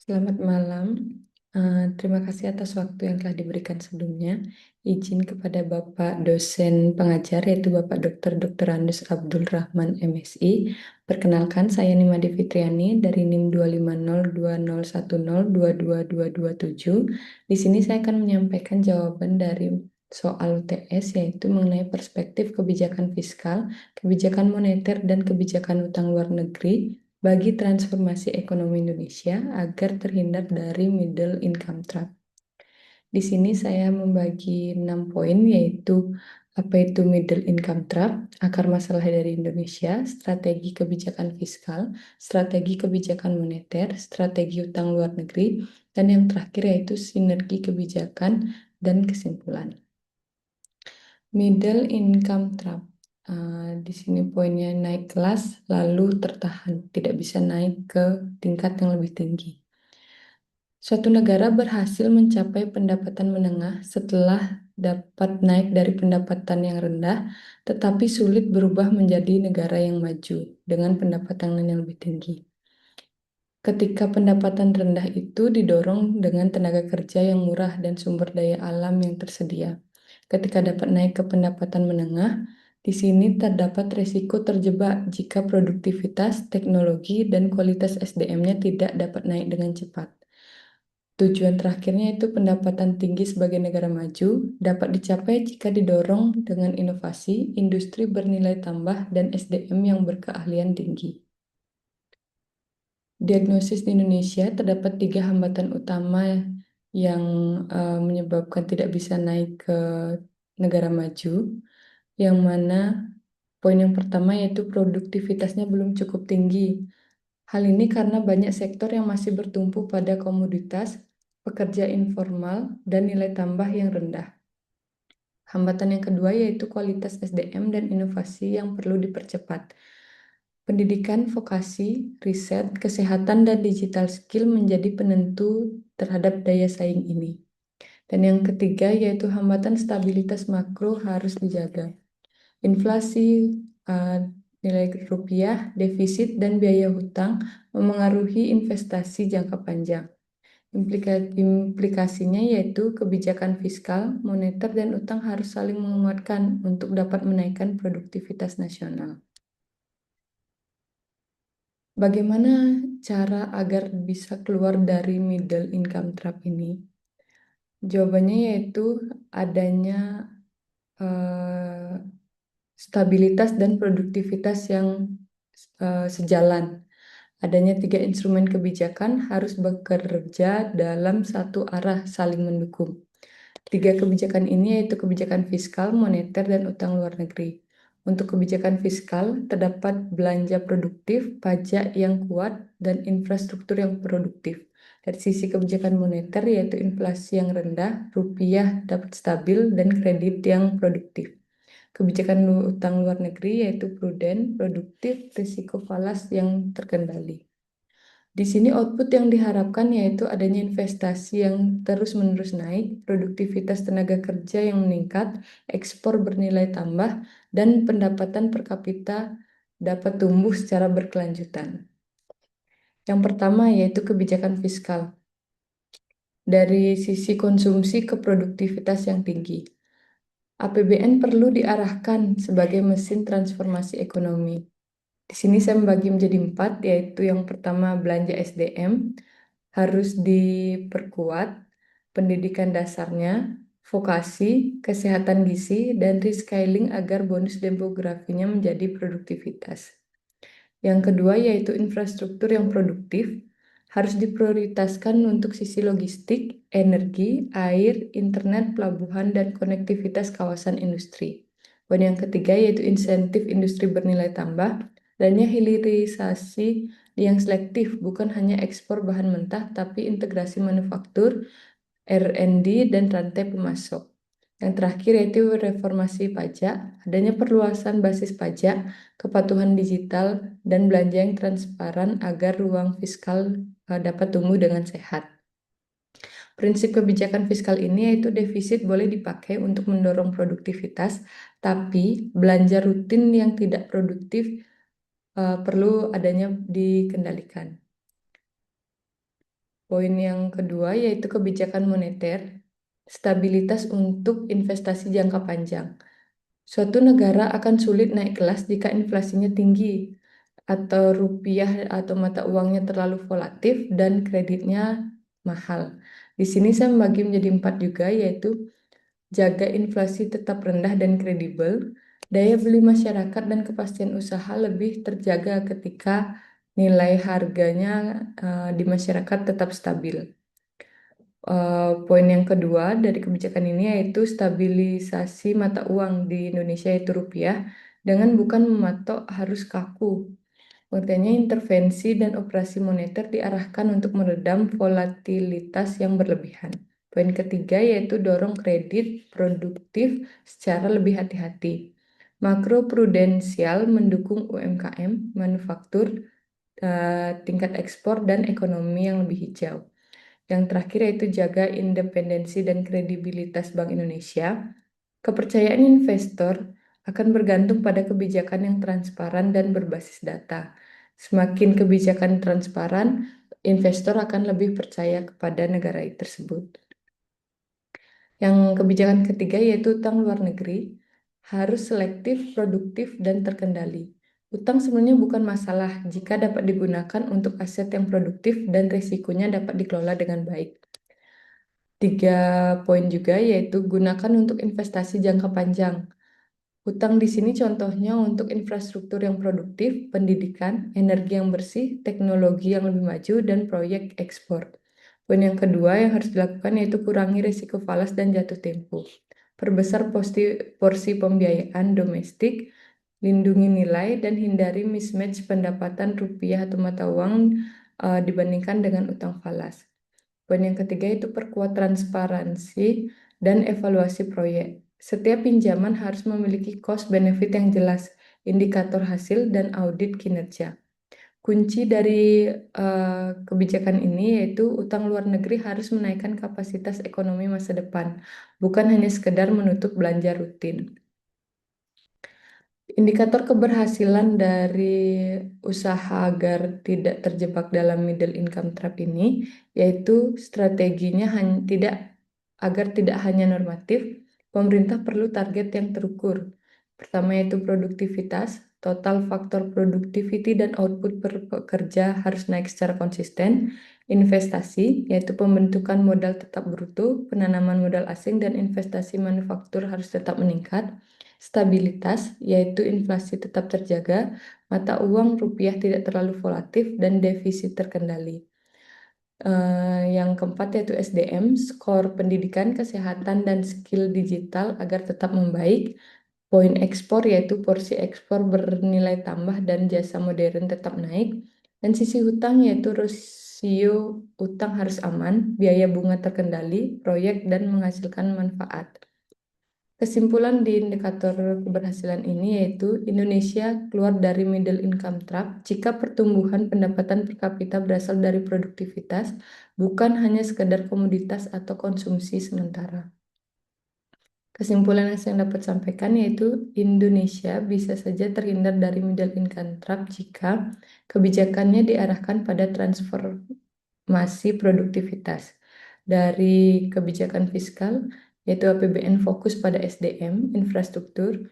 Selamat malam. Terima kasih atas waktu yang telah diberikan sebelumnya. Izin kepada Bapak dosen pengajar yaitu Bapak Dr. Andus Abdul Rahman MSI. Perkenalkan, saya Nimade Fitriani dari NIM 2502010222227. Di sini saya akan menyampaikan jawaban dari soal UTS yaitu mengenai perspektif kebijakan fiskal, kebijakan moneter, dan kebijakan utang luar negeri bagi transformasi ekonomi Indonesia agar terhindar dari middle income trap. Di sini saya membagi 6 poin yaitu apa itu middle income trap, akar masalah dari Indonesia, strategi kebijakan fiskal, strategi kebijakan moneter, strategi utang luar negeri, dan yang terakhir yaitu sinergi kebijakan dan kesimpulan. Middle income trap. Di sini poinnya naik kelas lalu tertahan, tidak bisa naik ke tingkat yang lebih tinggi. Suatu negara berhasil mencapai pendapatan menengah setelah dapat naik dari pendapatan yang rendah, tetapi sulit berubah menjadi negara yang maju dengan pendapatan yang lebih tinggi. Ketika pendapatan rendah itu didorong dengan tenaga kerja yang murah dan sumber daya alam yang tersedia. Ketika dapat naik ke pendapatan menengah, di sini terdapat risiko terjebak jika produktivitas, teknologi, dan kualitas SDM-nya tidak dapat naik dengan cepat. Tujuan terakhirnya itu pendapatan tinggi sebagai negara maju dapat dicapai jika didorong dengan inovasi, industri bernilai tambah, dan SDM yang berkeahlian tinggi. Diagnosis di Indonesia terdapat 3 hambatan utama yang menyebabkan tidak bisa naik ke negara maju, yang mana poin yang pertama yaitu produktivitasnya belum cukup tinggi. Hal ini karena banyak sektor yang masih bertumpu pada komoditas, pekerja informal, dan nilai tambah yang rendah. Hambatan yang kedua yaitu kualitas SDM dan inovasi yang perlu dipercepat. Pendidikan, vokasi, riset, kesehatan, dan digital skill menjadi penentu terhadap daya saing ini. Dan yang ketiga yaitu hambatan stabilitas makro harus dijaga. Inflasi, eh, nilai rupiah, defisit, dan biaya hutang memengaruhi investasi jangka panjang. Implikasinya yaitu kebijakan fiskal, moneter, dan utang harus saling menguatkan untuk dapat menaikkan produktivitas nasional. Bagaimana cara agar bisa keluar dari middle income trap ini? Jawabannya yaitu adanya eh, stabilitas dan produktivitas yang sejalan. Adanya 3 instrumen kebijakan harus bekerja dalam satu arah saling mendukung. 3 kebijakan ini yaitu kebijakan fiskal, moneter, dan utang luar negeri. Untuk kebijakan fiskal, terdapat belanja produktif, pajak yang kuat, dan infrastruktur yang produktif. Dari sisi kebijakan moneter, yaitu inflasi yang rendah, rupiah dapat stabil, dan kredit yang produktif. Kebijakan utang luar negeri yaitu prudent, produktif, risiko falas yang terkendali. Di sini output yang diharapkan yaitu adanya investasi yang terus-menerus naik, produktivitas tenaga kerja yang meningkat, ekspor bernilai tambah, dan pendapatan per kapita dapat tumbuh secara berkelanjutan. Yang pertama yaitu kebijakan fiskal. Dari sisi konsumsi ke produktivitas yang tinggi. APBN perlu diarahkan sebagai mesin transformasi ekonomi. Di sini saya membagi menjadi 4, yaitu yang pertama belanja SDM harus diperkuat, pendidikan dasarnya, vokasi, kesehatan gizi, dan rescaling agar bonus demografinya menjadi produktivitas. Yang kedua yaitu infrastruktur yang produktif harus diprioritaskan untuk sisi logistik, energi, air, internet, pelabuhan, dan konektivitas kawasan industri. Dan yang ketiga yaitu insentif industri bernilai tambah, adanya hilirisasi yang selektif, bukan hanya ekspor bahan mentah, tapi integrasi manufaktur, R&D, dan rantai pemasok. Yang terakhir yaitu reformasi pajak, adanya perluasan basis pajak, kepatuhan digital, dan belanja yang transparan agar ruang fiskal dapat tumbuh dengan sehat. Prinsip kebijakan fiskal ini yaitu defisit boleh dipakai untuk mendorong produktivitas, tapi belanja rutin yang tidak produktif perlu adanya dikendalikan. Poin yang kedua yaitu kebijakan moneter, stabilitas untuk investasi jangka panjang. Suatu negara akan sulit naik kelas jika inflasinya tinggi, atau rupiah atau mata uangnya terlalu volatif dan kreditnya mahal. Di sini saya membagi menjadi empat juga, yaitu jaga inflasi tetap rendah dan kredibel, daya beli masyarakat dan kepastian usaha lebih terjaga ketika nilai harganya di masyarakat tetap stabil. Poin yang kedua dari kebijakan ini yaitu stabilisasi mata uang di Indonesia yaitu rupiah dengan bukan mematok harus kaku. Pengertiannya intervensi dan operasi moneter diarahkan untuk meredam volatilitas yang berlebihan. Poin ketiga yaitu dorong kredit produktif secara lebih hati-hati. Makroprudensial mendukung UMKM, manufaktur, tingkat ekspor, dan ekonomi yang lebih hijau. Yang terakhir yaitu jaga independensi dan kredibilitas Bank Indonesia. Kepercayaan investor akan bergantung pada kebijakan yang transparan dan berbasis data. Semakin kebijakan transparan, investor akan lebih percaya kepada negara tersebut. Yang kebijakan ketiga yaitu utang luar negeri harus selektif, produktif, dan terkendali. Utang sebenarnya bukan masalah jika dapat digunakan untuk aset yang produktif dan risikonya dapat dikelola dengan baik. Tiga poin juga yaitu gunakan untuk investasi jangka panjang. Hutang di sini contohnya untuk infrastruktur yang produktif, pendidikan, energi yang bersih, teknologi yang lebih maju, dan proyek ekspor. Poin yang kedua yang harus dilakukan yaitu kurangi risiko falas dan jatuh tempo. Perbesar porsi pembiayaan domestik, lindungi nilai, dan hindari mismatch pendapatan rupiah atau mata uang dibandingkan dengan utang falas. Poin yang ketiga itu perkuat transparansi dan evaluasi proyek. Setiap pinjaman harus memiliki cost benefit yang jelas, indikator hasil, dan audit kinerja. Kunci dari kebijakan ini yaitu utang luar negeri harus menaikkan kapasitas ekonomi masa depan, bukan hanya sekedar menutup belanja rutin. Indikator keberhasilan dari usaha agar tidak terjebak dalam middle income trap ini, yaitu strateginya agar tidak hanya normatif, pemerintah perlu target yang terukur. Pertama yaitu produktivitas, total faktor productivity dan output per pekerja harus naik secara konsisten. Investasi, yaitu pembentukan modal tetap bruto, penanaman modal asing dan investasi manufaktur harus tetap meningkat. Stabilitas, yaitu inflasi tetap terjaga, mata uang rupiah tidak terlalu volatif, dan defisit terkendali. Yang keempat yaitu SDM, skor pendidikan, kesehatan, dan skill digital agar tetap membaik. Poin ekspor yaitu porsi ekspor bernilai tambah dan jasa modern tetap naik. Dan sisi hutang yaitu rasio utang harus aman, biaya bunga terkendali, proyek, dan menghasilkan manfaat. Kesimpulan di indikator keberhasilan ini yaitu Indonesia keluar dari middle income trap jika pertumbuhan pendapatan per kapita berasal dari produktivitas, bukan hanya sekedar komoditas atau konsumsi sementara. Kesimpulan yang saya dapat sampaikan yaitu Indonesia bisa saja terhindar dari middle income trap jika kebijakannya diarahkan pada transformasi produktivitas. Dari kebijakan fiskal, yaitu APBN fokus pada SDM, infrastrukturnya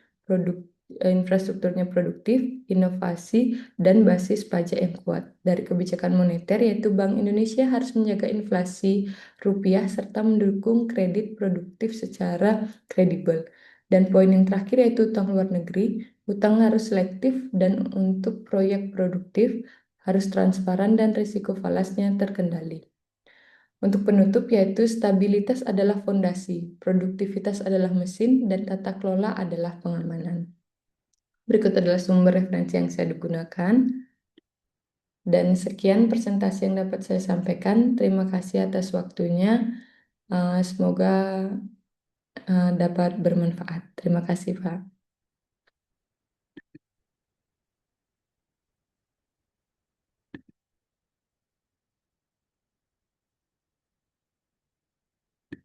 produktif, inovasi, dan basis pajak yang kuat. Dari kebijakan moneter, yaitu Bank Indonesia harus menjaga inflasi rupiah serta mendukung kredit produktif secara kredibel. Dan poin yang terakhir yaitu utang luar negeri, utang harus selektif dan untuk proyek produktif harus transparan dan risiko falasnya terkendali. Untuk penutup yaitu stabilitas adalah fondasi, produktivitas adalah mesin, dan tata kelola adalah pengamanan. Berikut adalah sumber referensi yang saya gunakan. Dan sekian presentasi yang dapat saya sampaikan. Terima kasih atas waktunya. Semoga dapat bermanfaat. Terima kasih, Pak.